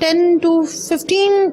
10 to 15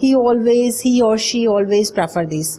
he or she always prefer this।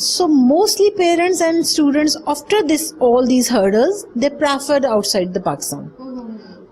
So mostly parents and students after all these hurdles they preferred outside the Pakistan।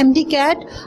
MD CAT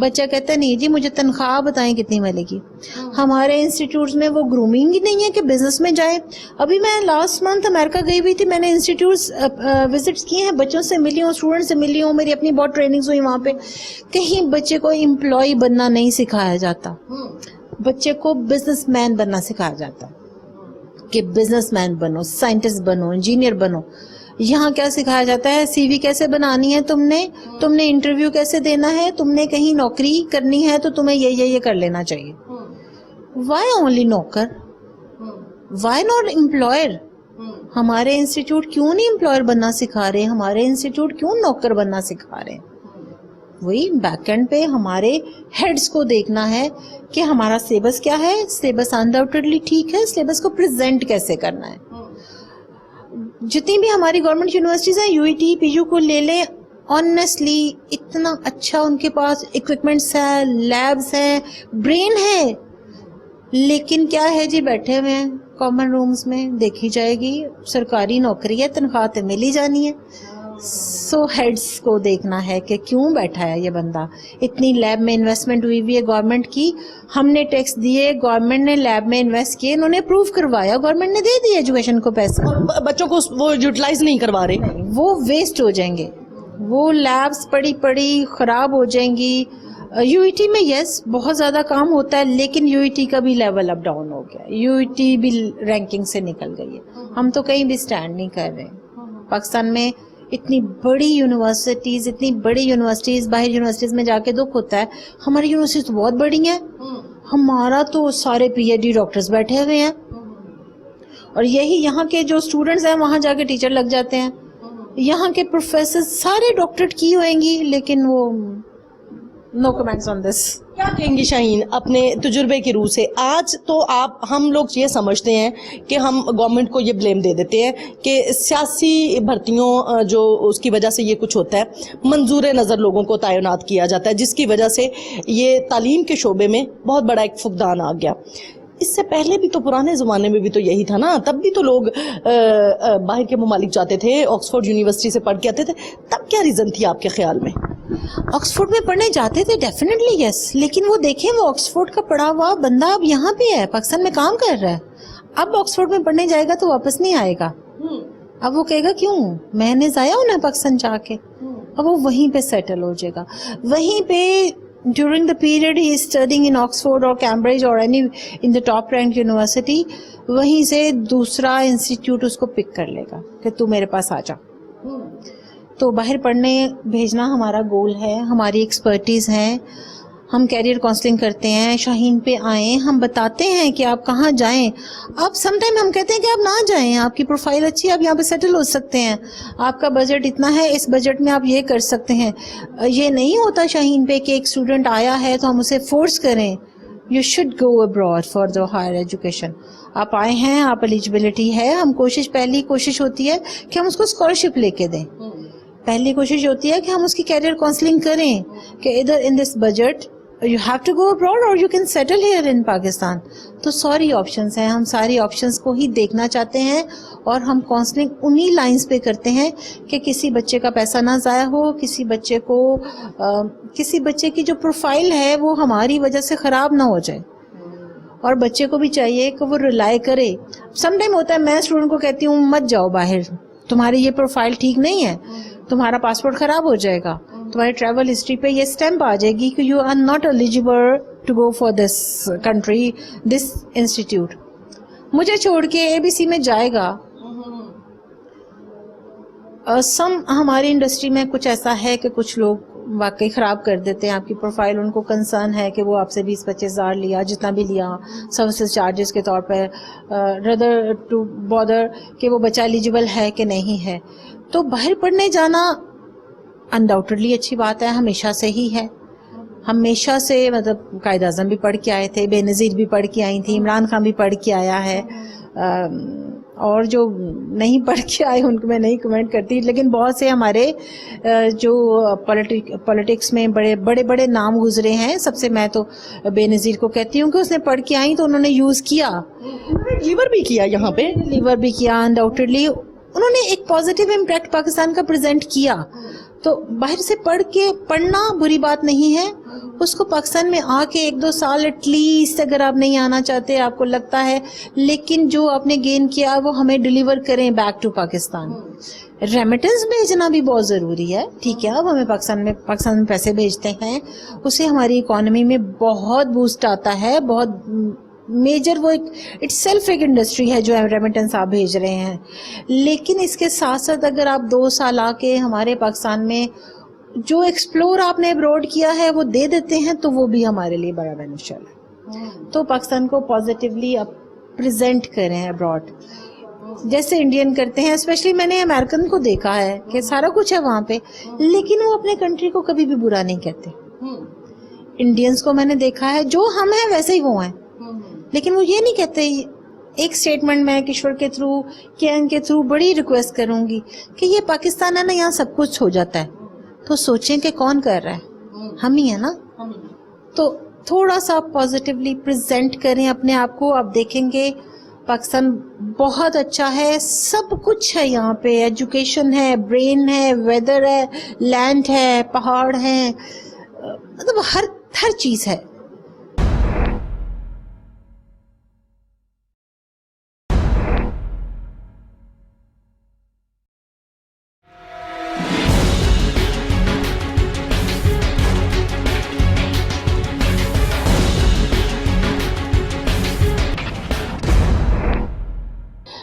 بچہ کہتا ہے نہیں جی مجھے تنخواہ بتائیں کتنی ملے گی. ہمارے انسٹیٹیوٹس میں وہ گرومنگ ہی نہیں ہے کہ بزنس میں جائیں. ابھی میں لاسٹ منتھ امریکہ گئی ہوئی تھی, میں نے انسٹیٹیوٹس وزٹس کیے ہیں, بچوں سے ملی ہوں, اسٹوڈنٹ سے ملی ہوں, میری اپنی بہت ٹریننگز ہوئی وہاں پہ. کہیں بچے کو امپلائی بننا نہیں سکھایا جاتا, بچے کو بزنس مین بننا سکھایا جاتا کہ بزنس مین بنو, سائنٹسٹ بنو, انجینئر بنو. یہاں کیا سکھایا جاتا ہے, سی وی کیسے بنانی ہے تم نے انٹرویو کیسے دینا ہے, تم نے کہیں نوکری کرنی ہے تو تمہیں یہ کر لینا چاہیے. وائی اونلی نوکر, وائی ناٹ امپلائر؟ ہمارے انسٹیٹیوٹ کیوں نہیں امپلائر بننا سکھا رہے, ہمارے انسٹیٹیوٹ کیوں نوکر بننا سکھا رہے ہیں؟ وہی بیک اینڈ پہ ہمارے ہیڈس کو دیکھنا ہے کہ ہمارا سلیبس کیا ہے, سلیبس انڈاؤٹڈلی ٹھیک ہے, سلیبس کو پریزنٹ کیسے کرنا ہے. جتنی بھی ہماری گورنمنٹ یونیورسٹیز ہیں, U E T, P U کو لے لیں, آنیسٹلی اتنا اچھا ان کے پاس اکوپمنٹس ہے, لیبس ہیں, برین ہے, لیکن کیا ہے جی بیٹھے ہوئے ہیں کامن رومز میں, دیکھی جائے گی سرکاری نوکری ہے, تنخواہ تو مل ہی جانی ہے. سو ہیڈس کو دیکھنا ہے کہ کیوں بیٹھا ہے یہ بندہ. اتنی لیب میں انویسٹمنٹ ہوئی ہے گورنمنٹ کی, ہم نے ٹیکس دیے, گورنمنٹ نے لیب میں انویسٹ کیے, انہوں نے اپروو کروایا, گورنمنٹ نے دے دی ایجوکیشن کو پیسے, بچوں کو وہ یوٹیلائز نہیں کروا رہے, وہ ویسٹ ہو جائیں گے, وہ لیبس پڑی خراب ہو جائیں گی. یو ای ٹی میں یس بہت زیادہ کام ہوتا ہے, لیکن یو ای ٹی کا بھی لیول اپ ڈاؤن ہو گیا, یو ای ٹی بھی رینکنگ سے نکل گئی ہے, ہم تو کہیں بھی سٹینڈ نہیں کر رہے. پاکستان میں اتنی بڑی یونیورسٹیز, باہر یونیورسٹیز میں جا کے دکھ ہوتا ہے. ہماری یونیورسٹیز تو بہت بڑی ہیں, ہمارا تو سارے پی ایچ ڈی ڈاکٹرز بیٹھے ہوئے ہیں, اور یہی یہاں کے جو اسٹوڈنٹس ہیں وہاں جا کے ٹیچر لگ جاتے ہیں. یہاں کے پروفیسر سارے ڈاکٹریٹ کی ہوئیں گی, لیکن وہ نو کمنٹس آن دس. کیا کہیں گی شاہین اپنے تجربے کی روح سے؟ آج تو ہم لوگ یہ سمجھتے ہیں کہ ہم گورنمنٹ کو یہ بلیم دے دیتے ہیں کہ سیاسی بھرتیوں جو اس کی وجہ سے یہ کچھ ہوتا ہے, منظور نظر لوگوں کو تعینات کیا جاتا ہے, جس کی وجہ سے یہ تعلیم کے شعبے میں بہت بڑا ایک فقدان آ گیا. اس سے پہلے بھی تو پرانے زمانے میں بھی تو یہی تھا نا, تب بھی تو لوگ باہر کے ممالک جاتے تھے, آکسفورڈ یونیورسٹی سے پڑھ کے آتے تھے, تب کیا ریزن تھی آپ کے خیال میں؟ آکسفورڈ میں پڑھنے جاتے تھے ڈیفینیٹلی یس, لیکن وہ دیکھیں وہ آکسفورڈ کا پڑھا ہوا بندہ اب یہاں پہ ہے, پاکستان میں کام کر رہا ہے. اب آکسفورڈ میں پڑھنے جائے گا تو واپس نہیں آئے گا, اب وہ کہے گا کیوں, میں نے ضائع ہونا ہے پاکستان جا کے. اب وہ وہیں پہ سیٹل ہو جائے گا, وہیں پہ during the period he is studying in Oxford or Cambridge or any in the top ranked university, وہیں سے دوسرا انسٹیٹیوٹ اس کو پک کر لے گا کہ تو میرے پاس آ جا. تو باہر پڑھنے بھیجنا ہمارا گول ہے, ہماری ایکسپرٹیز ہے, ہم کیریئر کاؤنسلنگ کرتے ہیں. شاہین پہ آئیں, ہم بتاتے ہیں کہ آپ کہاں جائیں. آپ سم ٹائم ہم کہتے ہیں کہ آپ نہ جائیں, آپ کی پروفائل اچھی ہے, آپ یہاں پہ سیٹل ہو سکتے ہیں, آپ کا بجٹ اتنا ہے, اس بجٹ میں آپ یہ کر سکتے ہیں. یہ نہیں ہوتا شاہین پہ کہ ایک اسٹوڈنٹ آیا ہے تو ہم اسے فورس کریں. You should go abroad for the higher education. آپ آئے ہیں, آپ ایلیجبلٹی ہے, ہم پہلی کوشش ہوتی ہے کہ ہم اس کو اسکالرشپ لے کے دیں. پہلی کوشش ہوتی ہے کہ ہم اس کی کیریئر کاؤنسلنگ کریں کہ ادھر ان this budget you have to go abroad or you can settle here in Pakistan. تو ساری آپشنز ہیں, ہم ساری آپشنز کو ہی دیکھنا چاہتے ہیں, اور ہم کاؤنسلنگ انہی لائنز پہ کرتے ہیں کہ کسی بچے کا پیسہ نہ ضائع ہو, کسی بچے کی جو پروفائل ہے وہ ہماری وجہ سے خراب نہ ہو جائے. اور بچے کو بھی چاہیے کہ وہ ریلائی کرے. سم ٹائم ہوتا ہے میں اسٹوڈنٹ کو کہتی ہوں مت جاؤ باہر, تمہاری یہ پروفائل ٹھیک نہیں ہے, تمہارا پاسپورٹ خراب ہو جائے گا, تمہاری ٹریول ہسٹری پہ یہ اسٹیمپ آ جائے گی کہ you are not eligible to go for this country, this institute. مجھے چھوڑ کے اے بی سی میں جائے گا. ہماری انڈسٹری میں کچھ ایسا ہے کہ کچھ لوگ واقعی خراب کر دیتے ہیں آپ کی پروفائل. ان کو کنسرن ہے کہ وہ آپ سے 20-25 ہزار لیا, جتنا بھی لیا سروسز چارجز کے طور پہ, ردر ٹو بادر کہ وہ بچہ ایلیجیبل ہے کہ نہیں ہے. تو باہر پڑھنے جانا انڈاؤٹڈلی اچھی بات ہے, ہمیشہ سے ہی ہے. ہمیشہ سے مطلب قائد اعظم بھی پڑھ کے آئے تھے, بے نظیر بھی پڑھ کے آئی تھیں, عمران خان بھی پڑھ کے آیا ہے, اور جو نہیں پڑھ کے آئے ان کو میں نہیں کمنٹ کرتی, لیکن بہت سے ہمارے جو پولیٹکس میں بڑے بڑے نام گزرے ہیں. سب سے میں تو بے نظیر کو کہتی ہوں کہ اس نے پڑھ کے آئی تو انہوں نے یوز کیا, لیور بھی کیا, یہاں پہ لیور بھی کیا, انڈاؤٹڈلی انہوں نے ایک پازیٹیو امپیکٹ پاکستان کا پریزنٹ کیا. تو باہر سے پڑھنا بری بات نہیں ہے, اس کو پاکستان میں آ کے 1-2 سال ایٹ لیسٹ اگر آپ نہیں آنا چاہتے, آپ کو لگتا ہے, لیکن جو آپ نے گین کیا وہ ہمیں ڈیلیور کریں بیک ٹو پاکستان. ریمیٹنس بھیجنا بھی بہت ضروری ہے, ٹھیک ہے, اب ہمیں پاکستان میں پیسے بھیجتے ہیں, اس سے ہماری اکانومی میں بہت بوسٹ آتا ہے, بہت میجر, وہ اٹ سیلف ایک انڈسٹری ہے جو ریمیٹنس آپ بھیج رہے ہیں. لیکن اس کے ساتھ ساتھ اگر آپ 2 سال آ کے ہمارے پاکستان میں جو ایکسپلور آپ نے ابروڈ کیا ہے وہ دے دیتے ہیں تو وہ بھی ہمارے لیے بڑا بینیفیشل ہے. تو پاکستان کو پازیٹیولی آپ پریزنٹ کریں ابراڈ, جیسے انڈین کرتے ہیں. اسپیشلی میں نے امریکن کو دیکھا ہے کہ سارا کچھ ہے وہاں پہ, لیکن وہ اپنے کنٹری کو کبھی بھی برا نہیں کہتے. انڈینس کو میں نے دیکھا ہے, جو ہم ہیں ویسے ہی وہ ہیں, لیکن وہ یہ نہیں کہتے. ایک اسٹیٹمنٹ میں کشور کے تھرو, کین کے تھرو بڑی ریکویسٹ کروں گی کہ یہ پاکستان ہے نا, یہاں سب کچھ ہو جاتا ہے, تو سوچیں کہ کون کر رہا ہے, ہم ہی ہیں نا. تو تھوڑا سا پازیٹیولی پریزنٹ کریں اپنے آپ کو, آپ دیکھیں گے پاکستان بہت اچھا ہے, سب کچھ ہے یہاں پہ. ایجوکیشن ہے, برین ہے, ویدر ہے, لینڈ ہے, پہاڑ ہیں, مطلب ہر چیز ہے.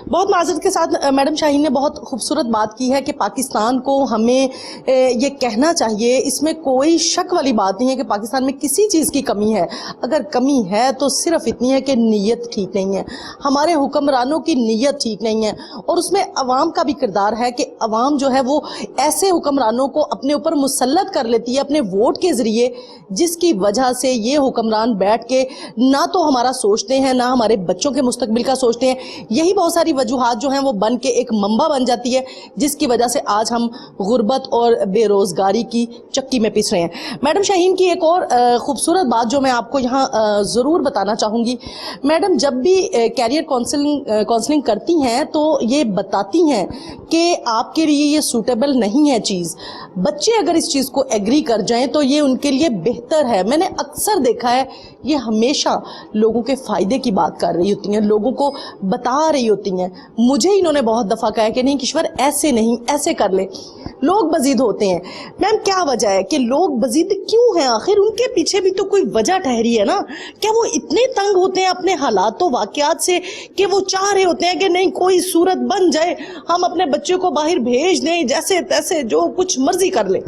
بہت معذرت کے ساتھ میڈم شاہین نے بہت خوبصورت بات کی ہے کہ پاکستان کو ہمیں یہ کہنا چاہیے, اس میں کوئی شک والی بات نہیں ہے کہ پاکستان میں کسی چیز کی کمی ہے. اگر کمی ہے تو صرف اتنی ہے کہ نیت ٹھیک نہیں ہے, ہمارے حکمرانوں کی نیت ٹھیک نہیں ہے, اور اس میں عوام کا بھی کردار ہے کہ عوام جو ہے وہ ایسے حکمرانوں کو اپنے اوپر مسلط کر لیتی ہے اپنے ووٹ کے ذریعے, جس کی وجہ سے یہ حکمران بیٹھ کے نہ تو ہمارا سوچتے ہیں نہ ہمارے بچوں کے مستقبل کا سوچتے ہیں. یہی بہت ساری وجوہات جو ہیں وہ بن کے ایک منبع بن جاتی ہے, جس کی وجہ سے آج ہم غربت اور بے روزگاری کی چکی میں پس رہے ہیں. میڈم شاہین کی ایک اور خوبصورت بات جو میں آپ کو یہاں ضرور بتانا چاہوں گی. میڈم جب بھی کیریئر کونسلنگ کرتی ہیں تو یہ بتاتی ہیں کہ آپ کے لیے یہ سوٹیبل نہیں ہے چیز. بچے اگر اس چیز کو ایگری کر جائیں تو یہ ان کے لیے بہتر ہے. میں نے اکثر دیکھا ہے یہ ہمیشہ لوگوں کے فائدے کی بات کر رہی ہوتی ہیں, لوگوں کو بتا رہی ہوتی ہیں. مجھے انہوں نے بہت دفعہ کہا کہ نہیں کشور ایسے نہیں, ایسے کر لے. لوگ بزید ہوتے ہیں. میم کیا وجہ ہے کہ لوگ بزید کیوں ہیں؟ آخر ان کے پیچھے بھی تو کوئی وجہ ٹھہری ہے نا. کیا وہ اتنے تنگ ہوتے ہیں اپنے حالات و واقعات سے کہ وہ چاہ رہے ہوتے ہیں کہ نہیں کوئی صورت بن جائے, ہم اپنے بچے کو باہر بھیج دیں, جیسے تیسے جو کچھ مرضی کر لیں.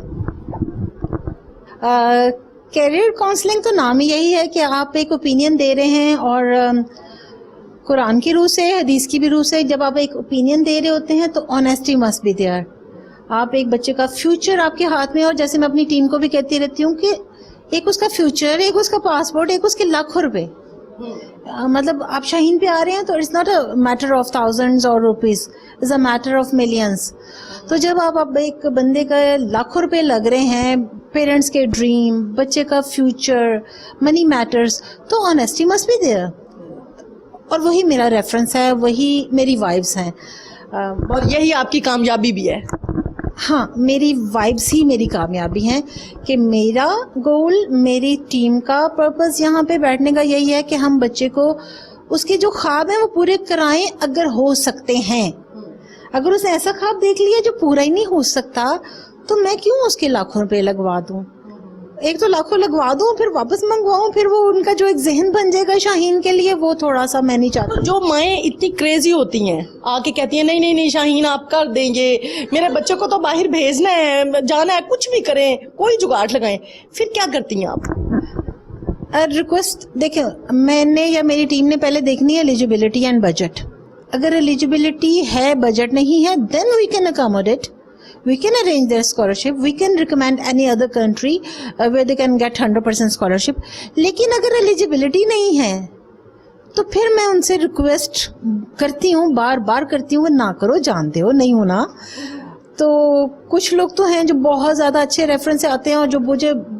کیریئر کاؤنسلنگ تو نام ہی یہی ہے کہ آپ ایک اوپینین دے رہے ہیں, اور قرآن کی روح سے, حدیث کی بھی روح سے جب آپ ایک اوپینین دے رہے ہوتے ہیں تو آنیسٹی مسٹ بی دیئر. آپ ایک بچے کا فیوچر آپ کے ہاتھ میں, اور جیسے میں اپنی ٹیم کو بھی کہتی رہتی ہوں کہ ایک اس کا فیوچر, ایک اس کا پاسپورٹ, ایک اس کے لاکھوں روپے. مطلب آپ شاہین پہ آ رہے ہیں تو it's not a matter of thousands اور rupees, it's a matter of millions. تو جب آپ ایک بندے کا لاکھوں روپے لگ رہے ہیں, پیرنٹس کے ڈریم, بچے کا فیوچر, منی میٹرز, تو آنیسٹی مسٹ بی دیئر. اور وہی میرا ریفرنس ہے, وہی میری وائبس ہیں, اور یہی آپ کی کامیابی بھی ہے. ہاں, میری وائبس ہی میری کامیابی ہیں کہ میرا گول, میری ٹیم کا پرپس یہاں پہ بیٹھنے کا یہی ہے کہ ہم بچے کو اس کے جو خواب ہیں وہ پورے کرائیں اگر ہو سکتے ہیں. اگر اس نے ایسا خواب دیکھ لیا جو پورا ہی نہیں ہو سکتا تو میں کیوں اس کے لاکھوں روپے لگوا دوں. ایک تو لاکھوں لگوا دوں پھر واپس منگواؤں, پھر وہ ان کا جو ایک ذہن بن جائے گا شاہین کے لیے, وہ تھوڑا سا میں نہیں چاہتی. جو مائیں اتنی کریزی ہوتی ہیں آ کے کہتی ہیں نہیں نہیں نہیں شاہین آپ کر دیں گے, میرے بچوں کو تو باہر بھیجنا ہے, جانا ہے, کچھ بھی کریں, کوئی جگاڑ لگائیں, پھر کیا کرتی ہیں آپ؟ ریکویسٹ دیکھیں, میں نے یا میری ٹیم نے پہلے دیکھنی ہے ایلیجیبلٹی اینڈ بجٹ. اگر ایلیجیبلٹی ہے, بجٹ نہیں ہے, then we can accommodate. We can arrange their scholarship. We can recommend any other country where they can get 100% scholarship. لیکن اگر eligibility نہیں ہے تو پھر میں ان سے ریکویسٹ کرتی ہوں, بار بار کرتی ہوں, نہ کرو, جانتے ہو نہیں ہونا. تو کچھ لوگ تو ہیں جو بہت زیادہ اچھے ریفرنس سے آتے ہیں اور جو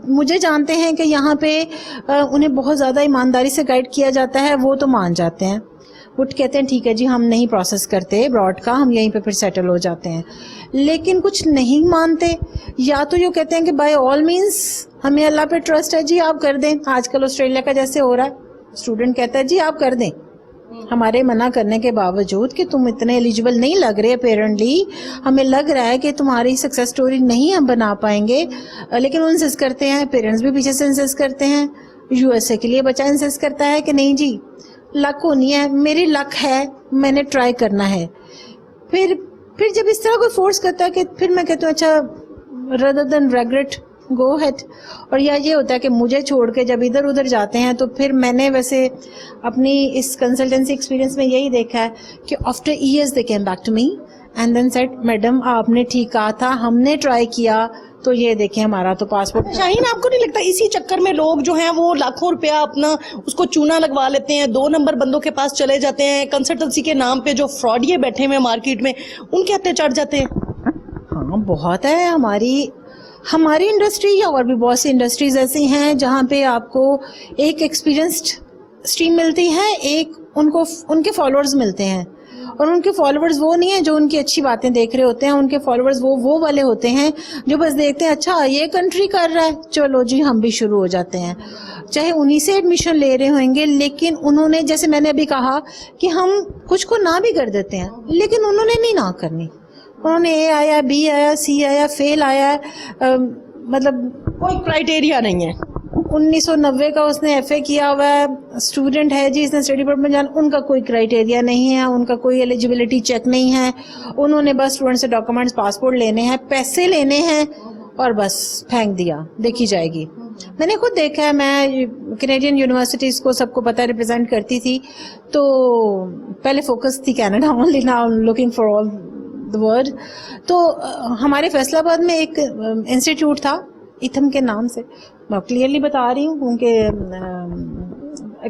مجھے جانتے ہیں کہ یہاں پہ انہیں بہت زیادہ ایمانداری سے گائیڈ کیا جاتا ہے, وہ تو مان جاتے ہیں. وہ کہتے ہیں ٹھیک ہے جی ہم نہیں پروسیس کرتے ابراڈ کا, ہم یہیں پہ پھر سیٹل ہو جاتے ہیں. لیکن کچھ نہیں مانتے, یا تو یہ کہتے ہیں کہ بائی آل مینس ہمیں اللہ پہ ٹرسٹ ہے جی آپ کر دیں. آج کل آسٹریلیا کا جیسے ہو رہا ہے, اسٹوڈنٹ کہتا ہے جی آپ کر دیں, ہمارے منع کرنے کے باوجود کہ تم اتنے ایلیجیبل نہیں لگ رہے اپیرنٹلی, ہمیں لگ رہا ہے کہ تمہاری سکسیس سٹوری نہیں ہم بنا پائیں گے, لیکن وہ انسسٹ کرتے ہیں, پیرنٹس بھی پیچھے سے انسسٹ کرتے ہیں. یو ایس اے کے لیے بچہ انسسٹ کرتا ہے کہ نہیں جی لک ہونی ہے, میری لک ہے, میں نے ٹرائی کرنا ہے. پھر جب اس طرح کوئی فورس کرتا ہے کہ پھر میں کہتا ہوں اچھا rather than regret go ahead. اور یا یہ ہوتا ہے کہ مجھے چھوڑ کے جب ادھر ادھر جاتے ہیں تو پھر میں نے ویسے اپنی اس کنسلٹنسی ایکسپیرینس میں یہی دیکھا ہے کہ after years they came back to me and then said madam آپ نے ٹھیک کہا تھا, ہم نے ٹرائی کیا تو یہ دیکھیں ہمارا تو پاسپورٹ. شاہین آپ کو نہیں لگتا اسی چکر میں لوگ جو ہیں وہ لاکھوں روپیہ اپنا اس کو چونا لگوا لیتے ہیں, 2 نمبر بندوں کے پاس چلے جاتے ہیں, کنسلٹنسی کے نام پہ جو فراڈیے بیٹھے ہوئے مارکیٹ میں ان کے ہاتھے چڑھ جاتے ہیں؟ ہاں بہت ہے. ہماری انڈسٹری یا اور بھی بہت سی انڈسٹریز ایسی ہیں جہاں پہ آپ کو ایک ایکسپیرینسڈ اسٹریم ملتی ہے, ایک ان کے فالوورز ملتے ہیں, اور ان کے فالوورز وہ نہیں ہیں جو ان کی اچھی باتیں دیکھ رہے ہوتے ہیں, ان کے فالوورز وہ والے ہوتے ہیں جو بس دیکھتے ہیں اچھا یہ کنٹری کر رہا ہے چلو جی ہم بھی شروع ہو جاتے ہیں. چاہے انہی سے ایڈمیشن لے رہے ہوئیں گے, لیکن انہوں نے جیسے میں نے ابھی کہا کہ ہم کچھ کو نہ بھی کر دیتے ہیں, لیکن انہوں نے نہیں نہ کرنی. انہوں نے اے آیا, بی آیا, سی آیا, فیل آیا, مطلب کوئی کرائٹیریا نہیں ہے. 1990 کا اس نے ایف اے کیا ہوا ہے, اسٹوڈنٹ ہے جی اس نے اسٹڈی پرپز میں جانا, ان کا کوئی کرائٹیریا نہیں ہے, ان کا کوئی ایلیجیبلٹی چیک نہیں ہے. انہوں نے بس اسٹوڈنٹ سے ڈاکومنٹس پاسپورٹ لینے ہیں, پیسے لینے ہیں اور بس پھینک دیا, دیکھی جائے گی. میں نے خود دیکھا ہے, میں کینیڈین یونیورسٹیز کو سب کو پتہ ریپرزینٹ کرتی تھی, تو پہلے فوکس تھی Canada only, now looking for all the world. تو ہمارے فیصلہ آباد میں ایک انسٹیٹیوٹ تھا ایتھم کے نام سے, میں کلیئرلی بتا رہی ہوں کیونکہ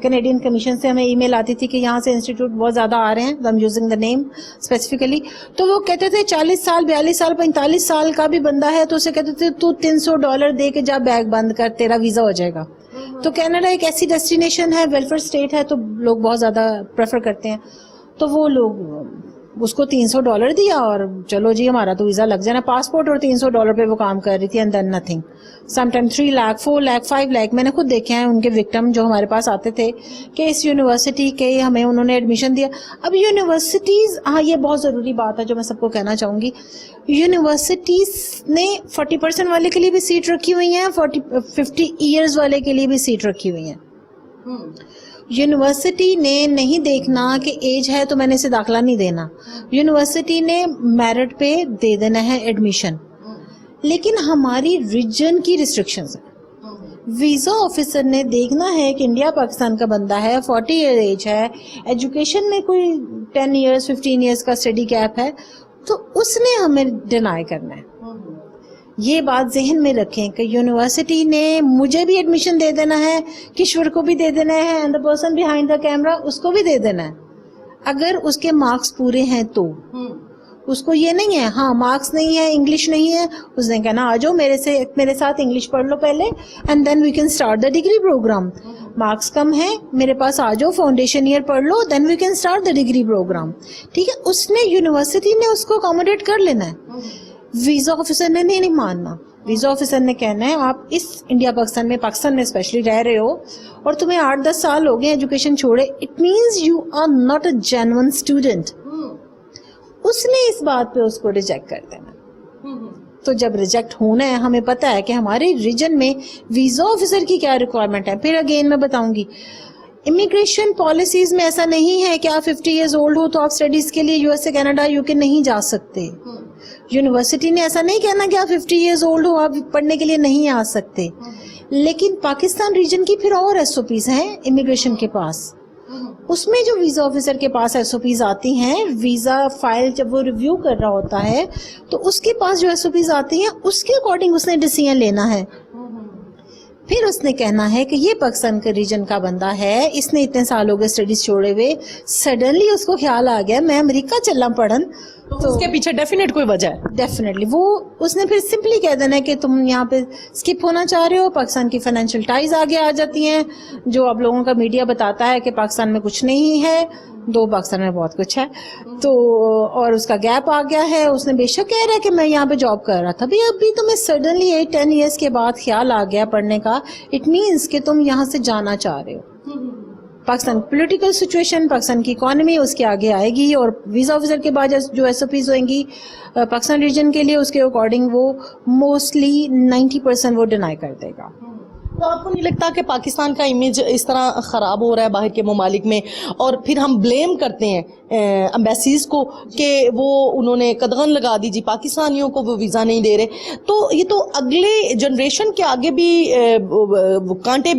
کینیڈین کمیشن سے ہمیں ای میل آتی تھی کہ یہاں سے انسٹیٹیوٹ بہت زیادہ آ رہے ہیں, I'm using the name specifically. تو وہ کہتے تھے 40 سال 42 سال 45 سال کا بھی بندہ ہے تو اسے کہتے تھے تو $300 دے کے جا بیگ بند کر, تیرا ویزا ہو جائے گا. تو کینیڈا ایک ایسی ڈیسٹینیشن ہے, ویلفیئر اسٹیٹ ہے, تو لوگ بہت زیادہ پریفر کرتے ہیں. تو وہ لوگ اس کو $300 دیا اور چلو جی ہمارا تو ویزا لگ جانا, پاسپورٹ اور $300 پہ وہ کام کر رہی تھی, and then nothing. Some time 3 lakh 4 lakh 5 lakh میں نے خود دیکھے ہیں ان کے وکٹم جو ہمارے پاس آتے تھے کہ اس یونیورسٹی کے ہمیں انہوں نے ایڈمیشن دیا. اب یونیورسٹیز, ہاں یہ بہت ضروری بات ہے جو میں سب کو کہنا چاہوں گی, یونیورسٹیز نے 40% والے کے لیے بھی سیٹ رکھی ہوئی ہیں, 50 ایئرز والے کے لیے بھی سیٹ رکھی ہوئی ہیں. یونیورسٹی نے نہیں دیکھنا کہ ایج ہے تو میں نے اسے داخلہ نہیں دینا, یونیورسٹی نے میرٹ پہ دے دینا ہے ایڈمیشن. لیکن ہماری ریجن کی ریسٹرکشنز ہیں. ویزا آفیسر نے دیکھنا ہے کہ انڈیا پاکستان کا بندہ ہے, 40 ایئر ایج ہے, ایجوکیشن میں کوئی 10 ایئرز 15 ایئرز کا اسٹڈی گیپ ہے, تو اس نے ہمیں ڈینائی کرنا ہے. یہ بات ذہن میں رکھیں کہ یونیورسٹی نے مجھے بھی ایڈمیشن دے دینا ہے, کشور کو بھی دے دینا ہے, and the person behind the camera اس کو بھی دے دینا ہے, اگر اس کے مارکس پورے ہیں تو. اس کو یہ نہیں ہے ہاں مارکس نہیں ہے, انگلش نہیں ہے, اس نے کہنا آ جاؤ میرے ساتھ انگلش پڑھ لو پہلے, and then we can start the degree program. Marks کم ہے میرے پاس آ جاؤ, فاؤنڈیشن ایئر پڑھ لو, then we can start the degree program. ٹھیک ہے, اس نے یونیورسٹی نے اس کو اکوموڈیٹ کر لینا ہے. ویزا آفیسر نے نہیں ماننا. ویزا آفیسر نے کہنا ہے آپ اس انڈیا پاکستان میں اسپیشلی رہ رہے ہو اور تمہیں 8-10 سال ہو گئے ایجوکیشن چھوڑے, it means you are not a genuine student. اس نے اس بات پہ اس کو ریجیکٹ کر دینا. تو جب ریجیکٹ ہونا ہے, ہمیں پتا ہے کہ ہمارے ریجن میں ویزا آفیسر کی کیا ریکوائرمنٹ ہے. پھر اگین میں بتاؤں گی, امیگریشن پالیسیز میں ایسا نہیں ہے کہ آپ 50 ایئرز اولڈ ہو تو آپ اسٹڈیز کے لیے USA کینیڈا UK نہیں جا سکتے. یونیورسٹی نے ایسا نہیں کہنا کہ آپ 50 ایئرز اولڈ ہو آپ پڑھنے کے لیے نہیں آ سکتے. لیکن پاکستان ریجن کی پھر اور SOPs ہیں امیگریشن کے پاس. اس میں جو ویزا آفیسر کے پاس SOPs آتی ہیں, ویزا فائل جب وہ ریویو کر رہا ہوتا ہے تو اس کے پاس جو SOPs آتی ہیں اس کے اکارڈنگ اس نے ڈیسیژن لینا ہے. پھر اس نے کہنا ہے کہ یہ پاکستان کے ریجن کا بندہ ہے, اس نے اتنے سال ہو گئے اسٹڈیز چھوڑے ہوئے, سڈنلی اس کو خیال آ گیا میں امریکہ چلنا پڑھن, تو اس کے پیچھے ڈیفینیٹ کوئی وجہ ہے. ڈیفینیٹلی وہ اس نے پھر سمپلی کہہ دینا ہے کہ تم یہاں پہ اسکپ ہونا چاہ رہے ہو. پاکستان کی فائنینشیل ٹائز آگے آ جاتی ہیں, جو اب لوگوں کا میڈیا بتاتا ہے کہ پاکستان میں کچھ نہیں ہے, دو پاکستان میں بہت کچھ ہے. تو اور اس کا گیپ آ گیا ہے. اس نے بے شک کہہ رہا ہے کہ میں یہاں پہ جاب کر رہا تھا, ابھی تمہیں سڈنلی 8-10 ایئرس کے بعد خیال آ گیا پڑھنے کا, اٹ مینس کہ تم یہاں سے جانا چاہ رہے ہو. پاکستان پولیٹیکل سچویشن, پاکستان کی اکانومی اس کے آگے آئے گی, اور ویزا آفیسر کے بعد جو ایس او پیز ہوئیں گی پاکستان ریجن کے لیے, اس کے اکارڈنگ وہ موسٹلی 90% وہ ڈینائی کر دے گا. تو آپ کو نہیں لگتا کہ پاکستان کا امیج اس طرح خراب ہو رہا ہے باہر کے ممالک میں, اور پھر ہم بلیم کرتے ہیں امبیسیز کو کہ وہ انہوں نے قدغن لگا دی جی پاکستانیوں کو, وہ ویزا نہیں دے رہے, تو یہ تو اگلے جنریشن کے آگے بھی کانٹے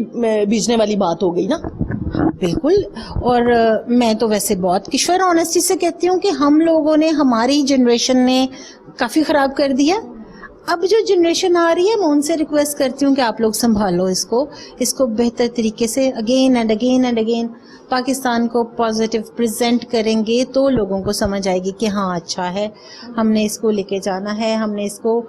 بیجنے والی بات ہو گئی نا. بالکل. اور میں تو ویسے بہت کشور آنیسٹی سے کہتی ہوں کہ ہم لوگوں نے, ہماری جنریشن نے کافی خراب کر دیا. اب جو جنریشن آ رہی ہے میں ان سے ریکویسٹ کرتی ہوں کہ آپ لوگ سنبھالو اس کو بہتر طریقے سے اگین اینڈ اگین پاکستان کو پازیٹیو پریزنٹ کریں گے تو لوگوں کو سمجھ آئے گی کہ ہاں اچھا ہے, ہم نے اس کو لے کے جانا ہے. ہم نے اس کو,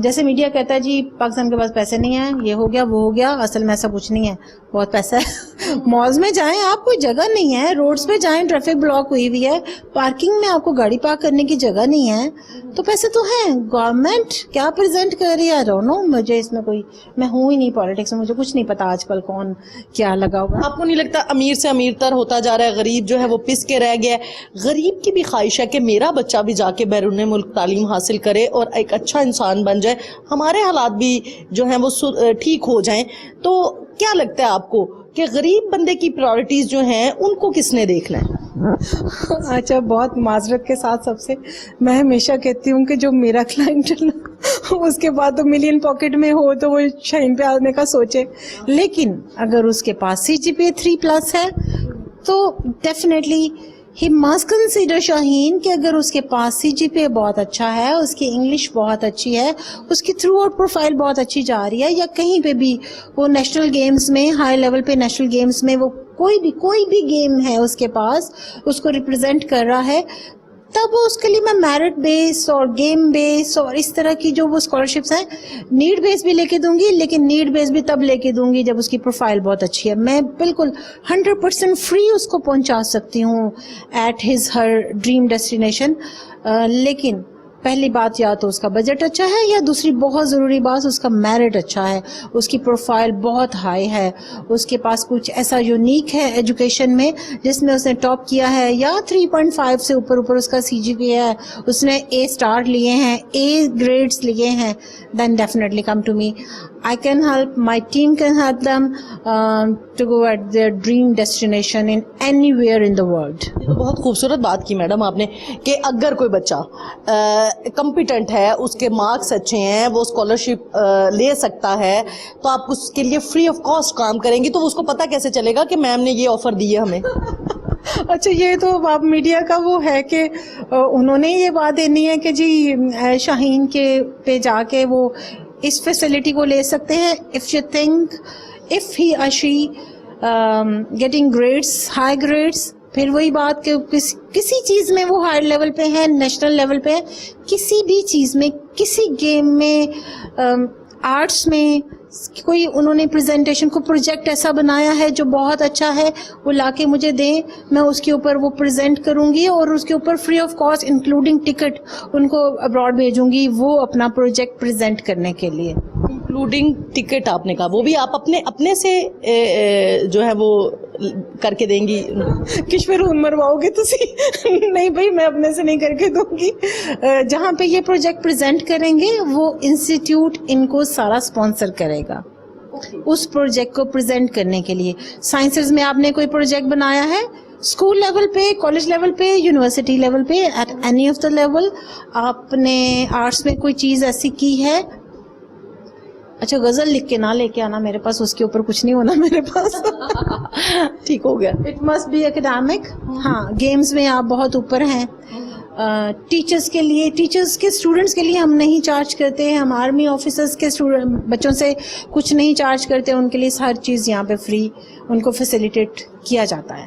جیسے میڈیا کہتا ہے جی پاکستان کے پاس پیسے نہیں ہیں, یہ ہو گیا وہ ہو گیا, اصل میں ایسا کچھ نہیں ہے, بہت پیسہ ہے. مالز میں جائیں آپ, کوئی جگہ نہیں ہے, روڈز پہ جائیں ٹریفک بلاک ہوئی ہوئی ہے, پارکنگ میں آپ کو گاڑی پارک کرنے کی جگہ نہیں ہے, تو پیسے تو ہیں. گورنمنٹ کیا پریزنٹ کر رہی ہے رونو, مجھے اس میں کوئی, میں ہوں ہی نہیں پالیٹکس میں, مجھے کچھ نہیں پتا آج کل کون کیا لگا ہوا. آپ کو نہیں لگتا امیر سے امیر تر ہوتا جا رہا ہے, غریب جو ہے وہ پس کے رہ گیا ہے؟ غریب کی بھی خواہش ہے کہ میرا بچہ بھی جا کے بیرون ملک تعلیم حاصل کرے اور ایک اچھا انسان بن جائے, ہمارے حالات بھی جو ہیں وہ ٹھیک ہو جائیں. تو کیا لگتا ہے آپ کو کہ غریب بندے کی پرائورٹیز جو ہیں ان کو کس نے دیکھنا ہے؟ اچھا, بہت معذرت کے ساتھ سب سے میں ہمیشہ کہتی ہوں کہ جو میرا کلائنٹ اس کے بعد تو ملین پاکٹ میں ہو تو وہ شاہین پہ آنے کا سوچے, لیکن اگر اس کے پاس CGPA 3+ ہے تو ڈیفینیٹلی ہی مسٹ کنسیڈر شاہین کہ اگر اس کے پاس CGPA بہت اچھا ہے, اس کی انگلش بہت اچھی ہے, اس کی تھرو آؤٹ پروفائل بہت اچھی جا رہی ہے, یا کہیں پہ بھی وہ نیشنل گیمز میں, ہائی لیول پہ نیشنل گیمز میں وہ کوئی بھی گیم ہے اس کے پاس, اس کو ریپرزینٹ کر رہا ہے, تب اس کے لیے میں میرٹ بیس اور گیم بیس اور اس طرح کی جو وہ اسکالرشپس ہیں, نیڈ بیس بھی لے کے دوں گی, لیکن نیڈ بیس بھی تب لے کے دوں گی جب اس کی پروفائل بہت اچھی ہے. میں بالکل 100% فری اس کو پہنچا سکتی ہوں ایٹ ہر ڈریم ڈیسٹینیشن, لیکن پہلی بات یا تو اس کا بجٹ اچھا ہے, یا دوسری بہت ضروری بات اس کا میرٹ اچھا ہے, اس کی پروفائل بہت ہائی ہے, اس کے پاس کچھ ایسا یونیک ہے ایجوکیشن میں جس میں اس نے ٹاپ کیا ہے, یا 3.5 سے اوپر اس کا CGPA ہے, اس نے A* لیے ہیں, A گریڈز لیے ہیں, then definitely come to me. I can help, my team can help them to go at their dream destination in anywhere in the world. بہت خوبصورت بات کی میڈم آپ نے کہ اگر کوئی بچہ کمپیٹنٹ ہے, اس کے مارکس اچھے ہیں, وہ اسکالرشپ لے سکتا ہے, تو آپ اس کے لیے فری آف کاسٹ کام کریں گی, تو اس کو پتہ کیسے چلے گا کہ میم نے یہ آفر دی ہے ہمیں؟ اچھا, یہ تو آپ میڈیا کا وہ ہے کہ انہوں نے یہ بات دینی ہے کہ جی شاہین کے پہ جا کے وہ اس فیسلٹی کو لے سکتے ہیں. if you think if he or she getting grades, high grades, پھر وہی بات کہ کسی چیز میں وہ ہائی لیول پہ ہے, نیشنل لیول پہ ہے, کسی بھی چیز میں, کسی گیم میں, آرٹس میں, کوئی انہوں نے پریزنٹیشن کو پروجیکٹ ایسا بنایا ہے جو بہت اچھا ہے, وہ لا کے مجھے دیں, میں اس کے اوپر وہ پریزنٹ کروں گی, اور اس کے اوپر free of cost including ticket ان کو ابراڈ بھیجوں گی وہ اپنا پروجیکٹ پریزنٹ کرنے کے لیے. انکلوڈنگ ٹکٹ آپ نے کہا, وہ بھی آپ اپنے سے جو ہے وہ کر کے دیں گی؟ کشور ہون مرواؤ گے تسی؟ نہیں بھائی, میں اپنے سے نہیں کر کے دوں گی. جہاں پہ یہ پروجیکٹ پریزنٹ کریں گے وہ انسٹیٹیوٹ ان کو سارا اسپانسر کرے گا اس پروجیکٹ کو پریزنٹ کرنے کے لیے. سائنسز میں آپ نے کوئی پروجیکٹ بنایا ہے, اسکول لیول پہ, کالج لیول پہ, یونیورسٹی لیول پہ, at any of the level, آپ نے آرٹس میں کوئی چیز ایسی کی ہے, اچھا غزل لکھ کے نہ لے کے آنا میرے پاس, اس کے اوپر کچھ نہیں ہونا میرے پاس. ٹھیک ہو گیا. It must be academic. ہاں, گیمز میں آپ بہت اوپر ہیں. ٹیچرز کے لیے, ٹیچرز کے اسٹوڈنٹس کے لیے ہم نہیں چارج کرتے, ہم آرمی آفیسرز کے بچوں سے کچھ نہیں چارج کرتے, ان کے لیے ہر چیز یہاں پہ فری ان کو فیسیلیٹیٹ کیا جاتا ہے.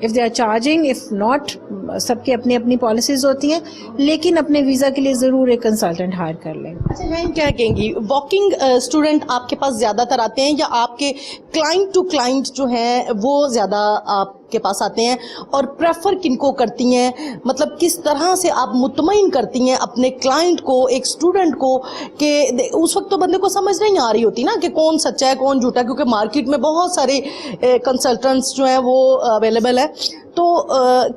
if they are charging, if not, سب کی اپنی اپنی پالیسیز ہوتی ہیں, لیکن اپنے ویزا کے لیے ضرور ایک کنسلٹنٹ ہائر کر لیں. اچھا میم کیا کہیں گی, واکنگ اسٹوڈنٹ آپ کے پاس زیادہ تر آتے ہیں یا آپ کے کلائنٹ ٹو کلائنٹ جو ہیں وہ زیادہ آپ کے پاس آتے ہیں, اور پریفر کن کو کرتی ہیں, مطلب کس طرح سے آپ مطمئن کرتی ہیں اپنے کلائنٹ کو, ایک اسٹوڈنٹ کو, کہ اس وقت تو بندے کو سمجھ نہیں آ رہی ہوتی نا کہ کون سچا ہے کون جھوٹا, کیونکہ مارکیٹ میں بہت سارے کنسلٹنٹس جو ہیں وہ اویلیبل ہیں, تو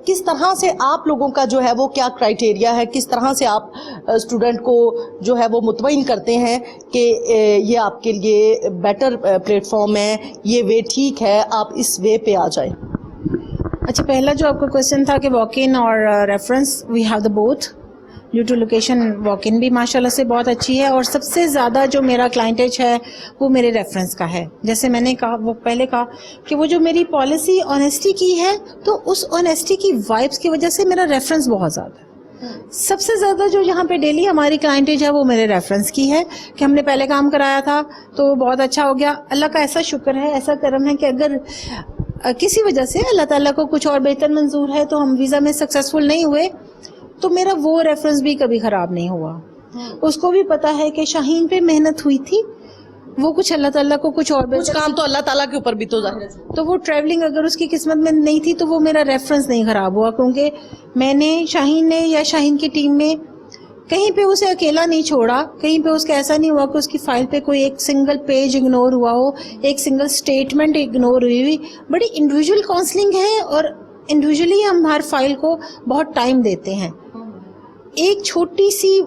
کس طرح سے آپ لوگوں کا جو ہے وہ کیا کرائٹیریا ہے, کس طرح سے آپ اسٹوڈنٹ کو جو ہے وہ مطمئن کرتے ہیں کہ یہ آپ کے لیے بیٹر پلیٹ فارم ہے, یہ وے ٹھیک ہے, آپ اس وے پہ آ جائیں. اچھا, پہلا جو آپ کا کوشچن تھا کہ واک ان اور reference, we have the booth. Due to location walk in بھی ماشاء اللہ سے بہت اچھی ہے, اور سب سے زیادہ جو میرا کلائنٹیج ہے وہ میرے ریفرنس کا ہے. جیسے میں نے کہا, وہ پہلے کہا کہ وہ جو میری پالیسی آنیسٹی کی ہے, تو اس آنیسٹی کی وائبس کی وجہ سے میرا ریفرنس بہت زیادہ ہے. سب سے زیادہ جو یہاں پہ ڈیلی ہماری کلائنٹیج ہے وہ میرے ریفرنس کی ہے, کہ ہم نے پہلے کام کرایا تھا تو بہت اچھا ہو گیا. اللہ کا ایسا شکر ہے, ایسا کرم ہے کہ اگر کسی وجہ سے اللہ تعالیٰ کو کچھ اور بہتر منظور ہے تو ہم ویزا میں سکسیسفل نہیں ہوئے, تو میرا وہ ریفرنس بھی کبھی خراب نہیں ہوا. اس کو بھی پتا ہے کہ شاہین پہ محنت ہوئی تھی, وہ کچھ اللہ تعالیٰ کو کچھ اور کچھ کام تو اللہ تعالیٰ کے اوپر بھی تو ظاہر ہے, تو وہ ٹریولنگ اگر اس کی قسمت میں نہیں تھی تو وہ میرا ریفرنس نہیں خراب ہوا, کیونکہ میں نے شاہین نے یا شاہین کی ٹیم میں کہیں پہ اسے اکیلا نہیں چھوڑا, کہیں پہ اس کا ایسا نہیں ہوا کہ اس کی فائل پہ کوئی ایک سنگل پیج اگنور ہوا ہو, ایک سنگل اسٹیٹمنٹ اگنور ہوئی. بڑی انڈیویجول کاؤنسلنگ ہے, اور انڈیویجولی ہم ہر فائل کو بہت ٹائم دیتے ہیں. ایک چھوٹی سی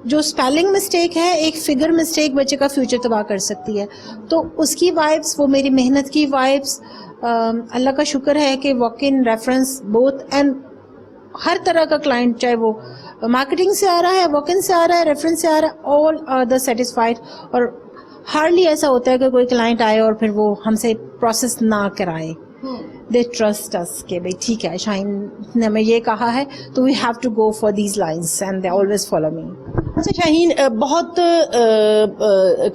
جو اسپیلنگ مسٹیک ہے, ایک فگر مسٹیک بچے کا فیوچر تباہ کر سکتی ہے. تو اس کی وائبس, وہ میری محنت کی وائبس, اللہ کا شکر ہے کہ walk in, reference, booth, and ہر طرح کا کلائنٹ, چاہے وہ مارکیٹنگ سے آ رہا ہے, واک ان سے آ رہا ہے, ریفرنس سے آ رہا ہے, آل آر دا سیٹسفائڈ. اور ہارڈلی ایسا ہوتا ہے کہ کوئی کلائنٹ آئے اور پھر وہ ہم سے پروسیس نہ کرائے. دے ٹرسٹ اس کہ بھائی ٹھیک ہے, شاہین نے ہمیں یہ کہا ہے تو we have to go for these lines, and they always follow me. اچھا شاہین, بہت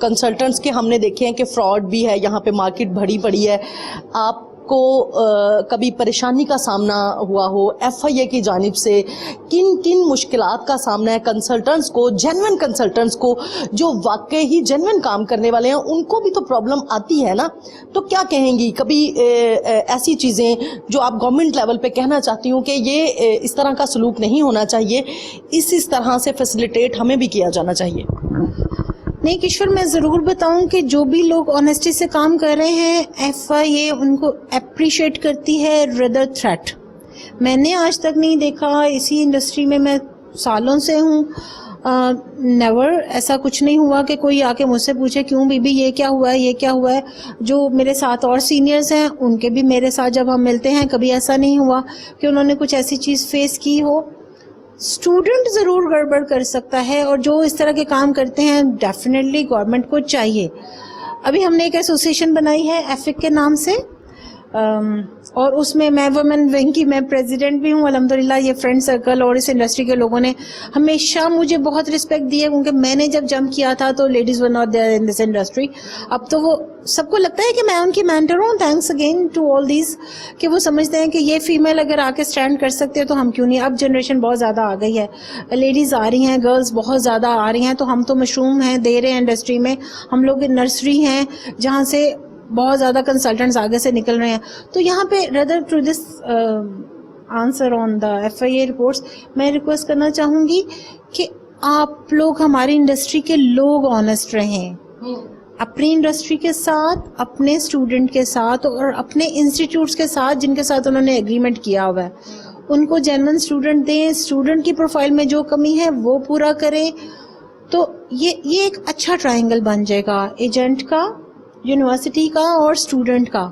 کنسلٹنٹس کے ہم نے دیکھے ہیں کہ فراڈ بھی ہے, یہاں پہ مارکیٹ بھری پڑی ہے. آپ کو کبھی پریشانی کا سامنا ہوا ہو ایف آئی اے کی جانب سے, کن کن مشکلات کا سامنا ہے کنسلٹنٹس کو, جینوئن کنسلٹنٹس کو, جو واقعی ہی جینوئن کام کرنے والے ہیں, ان کو بھی تو پرابلم آتی ہے نا, تو کیا کہیں گی کبھی ایسی چیزیں جو آپ گورنمنٹ لیول پہ کہنا چاہتی ہوں کہ یہ اس طرح کا سلوک نہیں ہونا چاہیے, اس طرح سے فیسیلیٹیٹ ہمیں بھی کیا جانا چاہیے؟ نہیں کشور, میں ضرور بتاؤں کہ جو بھی لوگ آنیسٹی سے کام کر رہے ہیں, ایف آئی اے ان کو اپریشیٹ کرتی ہے ردر تھریٹ. میں نے آج تک نہیں دیکھا, اسی انڈسٹری میں سالوں سے ہوں, نیور ایسا کچھ نہیں ہوا کہ کوئی آ کے مجھ سے پوچھے کیوں بی بی یہ کیا ہوا ہے, یہ کیا ہوا ہے. جو میرے ساتھ اور سینئرز ہیں ان کے بھی میرے ساتھ جب ہم ملتے ہیں کبھی ایسا نہیں ہوا کہ انہوں نے کچھ ایسی چیز فیس کی ہو. اسٹوڈنٹ ضرور گڑبڑ کر سکتا ہے, اور جو اس طرح کے کام کرتے ہیں ڈیفینیٹلی گورنمنٹ کو چاہیے. ابھی ہم نے ایک ایسوسیشن بنائی ہے ایفک کے نام سے, اور اس میں وومن ونگ کی میں پریزیڈنٹ بھی ہوں. الحمدللہ یہ فرینڈ سرکل اور اس انڈسٹری کے لوگوں نے ہمیشہ مجھے بہت رسپیکٹ دی ہے, کیونکہ میں نے جب جمپ کیا تھا تو ladies were not there in this industry. اب تو وہ سب کو لگتا ہے کہ میں ان کی مینٹر ہوں. Thanks again to all these, کہ وہ سمجھتے ہیں کہ یہ فیمیل اگر آ کے اسٹینڈ کر سکتے ہیں تو ہم کیوں نہیں. اب جنریشن بہت زیادہ آ گئی ہے, لیڈیز آ رہی ہیں, گرلز بہت زیادہ آ رہی ہیں, تو ہم تو مشروم ہیں, دے رہے ہیں انڈسٹری میں. ہم لوگ نرسری ہیں جہاں سے بہت زیادہ کنسلٹنٹس آگے سے نکل رہے ہیں. تو یہاں پہ rather to this answer on the F I A reports, میں ریکویسٹ کرنا چاہوں گی کہ آپ لوگ ہماری انڈسٹری کے لوگ آنیسٹ رہیں, اپنی انڈسٹری کے ساتھ, اپنے اسٹوڈنٹ کے ساتھ, اور اپنے انسٹیٹیوٹس کے ساتھ جن کے ساتھ انہوں نے ایگریمنٹ کیا ہوا ہے, ان کو جینوئن اسٹوڈنٹ دیں. اسٹوڈنٹ کی پروفائل میں جو کمی ہے وہ پورا کریں. تو یہ ایک اچھا ٹرائنگل بن جائے گا, ایجنٹ کا, یونیورسٹی کا, اور اسٹوڈنٹ کا.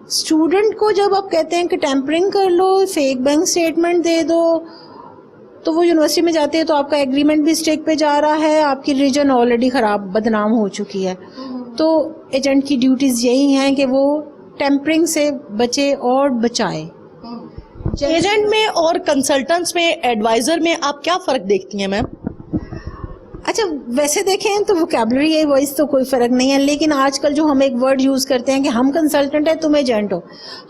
اسٹوڈنٹ کو جب آپ کہتے ہیں کہ ٹیمپرنگ کر لو, فیک بینک اسٹیٹمنٹ دے دو, تو وہ یونیورسٹی میں جاتے ہیں تو آپ کا ایگریمنٹ بھی اسٹیک پہ جا رہا ہے, آپ کی ریجن آلریڈی خراب بدنام ہو چکی ہے. تو ایجنٹ کی ڈیوٹیز یہی ہیں کہ وہ ٹیمپرنگ سے بچے اور بچائے. ایجنٹ میں اور کنسلٹنٹس میں, ایڈوائزر میں آپ کیا فرق دیکھتی ہیں میم؟ اچھا ویسے دیکھیں تو ووکیبلری ہے وائس تو کوئی فرق نہیں ہے, لیکن آج کل جو ہم ایک ورڈ یوز کرتے ہیں کہ ہم کنسلٹنٹ ہیں تم ایجنٹ ہو.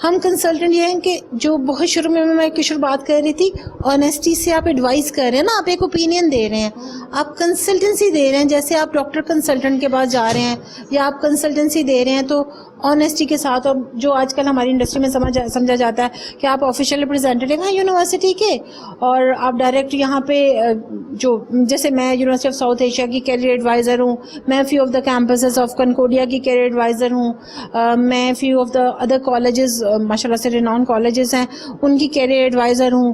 ہم کنسلٹنٹ یہ ہیں کہ جو بہت شروع میں کشور بات کر رہی تھی, آنیسٹی سے آپ ایڈوائز کر رہے ہیں نا, آپ ایک اوپینین دے رہے ہیں, آپ کنسلٹنسی دے رہے ہیں. جیسے آپ ڈاکٹر کنسلٹنٹ کے پاس جا رہے ہیں یا آپ کنسلٹنسی دے رہے ہیں تو آنیسٹی کے ساتھ, اور جو آج کل ہماری انڈسٹری میں سمجھا جاتا ہے کہ آپ آفیشیل ریپرزینٹیو ہیں یونیورسٹی کے, اور آپ ڈائریکٹ یہاں پہ جو جیسے میں یونیورسٹی آف ساؤتھ ایشیا کی کیریئر ایڈوائزر ہوں, میں few of the campuses of Concordia کی کیریئر ایڈوائزر ہوں, میں few of the other colleges ماشاء اللہ سے رینون کالجز ہیں ان کی کیریئر ایڈوائزر ہوں,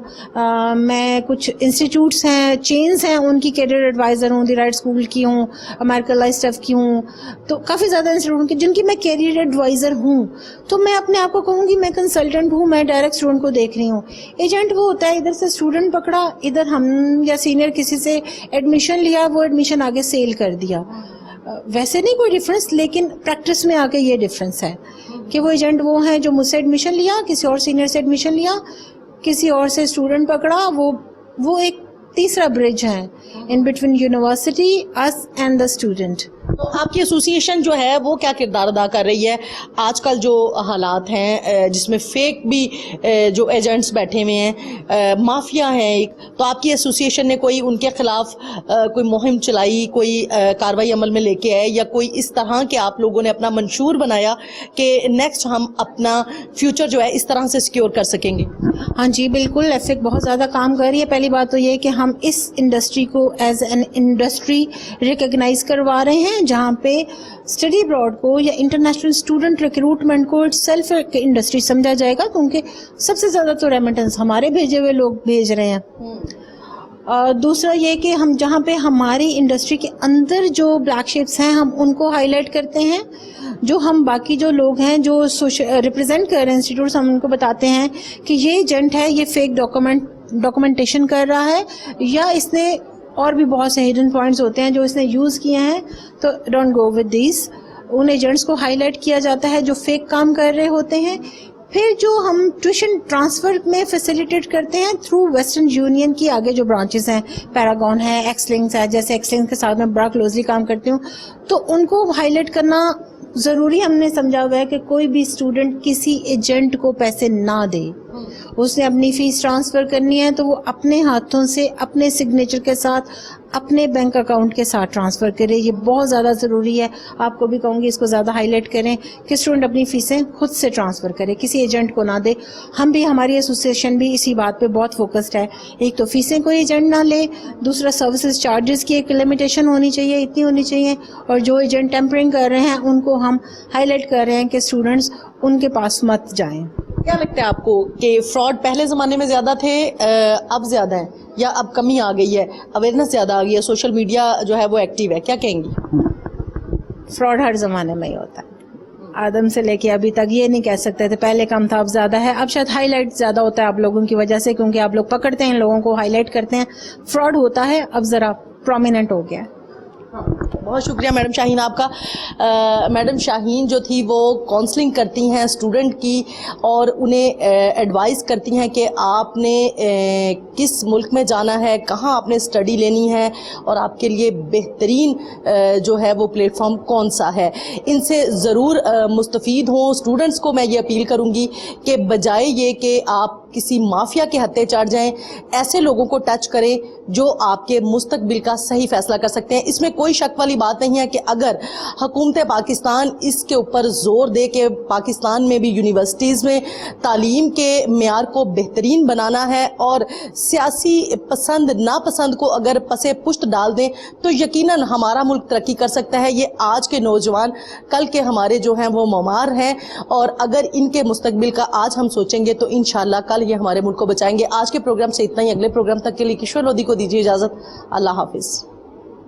میں کچھ انسٹیٹیوٹس ہیں چینز ہیں ان کی کیریئر ایڈوائزر ہوں, دی رائٹ اسکول کی ہوں, امیریکن لائف اسٹف کی ہوں, تو کافی زیادہ انسٹیٹیوٹ جن کی میں کیریئر ایڈوائزر ہوں. تو میں اپنے آپ کو کہوں گی میں کنسلٹنٹ ہوں, میں ڈائریکٹ اسٹوڈنٹ کو دیکھ رہی ہوں. ایجنٹ وہ ہوتا ہے ادھر سے اسٹوڈنٹ پکڑا, ادھر ہم یا سینئر کسی سے ایڈمیشن لیا, وہ ایڈمیشن آگے سیل کر دیا. ویسے نہیں کوئی ڈفرینس, لیکن پریکٹس میں آ کے یہ ڈفرینس ہے کہ وہ ایجنٹ وہ ہیں جو مجھ سے ایڈمیشن لیا, کسی اور سینئر سے ایڈمیشن لیا, کسی اور سے اسٹوڈنٹ پکڑا, وہ ایک تیسرا برج ہے in between university is and the student. تو آپ کی ایسوسیشن جو ہے وہ کیا کردار ادا کر رہی ہے آج کل جو حالات ہیں جس میں فیک بھی جو ایجنٹس بیٹھے ہوئے ہیں, مافیا ہیں ایک, تو آپ کی ایسوسیشن نے کوئی ان کے خلاف کوئی مہم چلائی, کوئی کارروائی عمل میں لے کے آئے, یا کوئی اس طرح کے آپ لوگوں نے اپنا منشور بنایا کہ نیکسٹ ہم اپنا فیوچر جو ہے اس طرح سے سیکیور کر سکیں گے؟ ہاں جی بالکل, ایفیک بہت زیادہ کام کر رہی ہے. پہلی بات تو یہ کہ ہم اس انڈسٹری کو ایز این انڈسٹری ریکگنائز کروا رہے ہیں, جہاں پہ اسٹڈی ابراڈ کو یا انٹرنیشنل اسٹوڈنٹ ریکروٹمنٹ کو سیلف انڈسٹری سمجھا جائے گا, کیونکہ سب سے زیادہ تو ریمیٹنس ہمارے بھیجے ہوئے لوگ بھیج رہے ہیں. دوسرا یہ کہ ہم جہاں پہ ہماری انڈسٹری کے اندر جو بلیک شیپس ہیں ہم ان کو ہائی لائٹ کرتے ہیں, جو ہم باقی جو لوگ ہیں جو ریپرزینٹ کر رہے ہیں انسٹیٹیوٹس, ہم ان کو بتاتے ہیں کہ یہ ایجنٹ ہے, یہ فیک ڈاکومنٹیشن کر رہا ہے, یا اس نے اور بھی بہت سے ہڈن پوائنٹس ہوتے ہیں جو اس نے یوز کیے ہیں, تو don't go with these. In agents کو ہائی لائٹ کیا جاتا ہے جو فیک کام کر رہے ہوتے ہیں. پھر جو ہم ٹیوشن ٹرانسفر میں فیسیلیٹیٹ کرتے ہیں تھرو ویسٹرن یونین کی آگے جو برانچز ہیں, پیراگون ہے, ایکس لنکس ہے, جیسے ایکس لنکس کے ساتھ میں بڑا کلوزلی کام کرتی ہوں, تو ان کو ہائی لائٹ کرنا ضروری ہم نے سمجھا ہوا ہے کہ کوئی بھی اسٹوڈنٹ کسی ایجنٹ کو پیسے نہ دے. اس نے اپنی فیس ٹرانسفر کرنی ہے تو وہ اپنے ہاتھوں سے اپنے سگنیچر کے ساتھ اپنے بینک اکاؤنٹ کے ساتھ ٹرانسفر کرے. یہ بہت زیادہ ضروری ہے. آپ کو بھی کہوں گی اس کو زیادہ ہائی لائٹ کریں کہ اسٹوڈنٹ اپنی فیسیں خود سے ٹرانسفر کرے, کسی ایجنٹ کو نہ دے. ہم بھی, ہماری ایسوسیشن بھی اسی بات پہ بہت فوکسڈ ہے. ایک تو فیسیں کوئی ایجنٹ نہ لے, دوسرا سروسز چارجز کی ایک لمیٹیشن ہونی چاہیے, اتنی ہونی چاہیے, اور جو ایجنٹ ٹیمپرنگ کر رہے ہیں ان کو ہم ہائی لائٹ کر رہے ہیں کہ اسٹوڈنٹس ان کے پاس مت جائیں. کیا لگتا ہے آپ کو کہ فراڈ پہلے زمانے میں زیادہ تھے, اب زیادہ ہیں, یا اب کمی آ گئی ہے, اویئرنیس زیادہ آ گئی ہے, سوشل میڈیا جو ہے وہ ایکٹیو ہے, کیا کہیں گی؟ فراڈ ہر زمانے میں ہی ہوتا ہے, آدم سے لے کے ابھی تک. یہ نہیں کہہ سکتے تھے پہلے کم تھا اب زیادہ ہے. اب شاید ہائی لائٹ زیادہ ہوتا ہے آپ لوگوں کی وجہ سے, کیونکہ آپ لوگ پکڑتے ہیں لوگوں کو, ہائی لائٹ کرتے ہیں. فراڈ ہوتا ہے, اب ذرا پرومیننٹ ہو گیا. بہت شکریہ میڈم شاہین آپ کا. میڈم شاہین جو تھی وہ کونسلنگ کرتی ہیں اسٹوڈنٹ کی, اور انہیں ایڈوائز کرتی ہیں کہ آپ نے کس ملک میں جانا ہے, کہاں آپ نے اسٹڈی لینی ہے, اور آپ کے لیے بہترین جو ہے وہ پلیٹ فارم کون سا ہے. ان سے ضرور مستفید ہوں. اسٹوڈنٹس کو میں یہ اپیل کروں گی کہ بجائے یہ کہ آپ کسی مافیا کے ہتھے چڑھ جائیں, ایسے لوگوں کو ٹچ کریں جو آپ کے مستقبل کا صحیح فیصلہ کر سکتے ہیں. اس میں کوئی شک والی بات نہیں ہے کہ اگر حکومت پاکستان اس کے اوپر زور دے کہ پاکستان میں بھی یونیورسٹیز میں تعلیم کے معیار کو بہترین بنانا ہے, اور سیاسی پسند ناپسند کو اگر پسے پشت ڈال دیں, تو یقیناً ہمارا ملک ترقی کر سکتا ہے. یہ آج کے نوجوان کل کے ہمارے جو ہیں وہ معمار ہیں, اور اگر ان کے مستقبل کا آج ہم سوچیں گے تو انشاءاللہ کل یہ ہمارے ملک کو بچائیں گے. آج کے پروگرام سے اتنا ہی. اگلے پروگرام تک کے لیے کشور لودھی کو دیجیے اجازت. اللہ حافظ.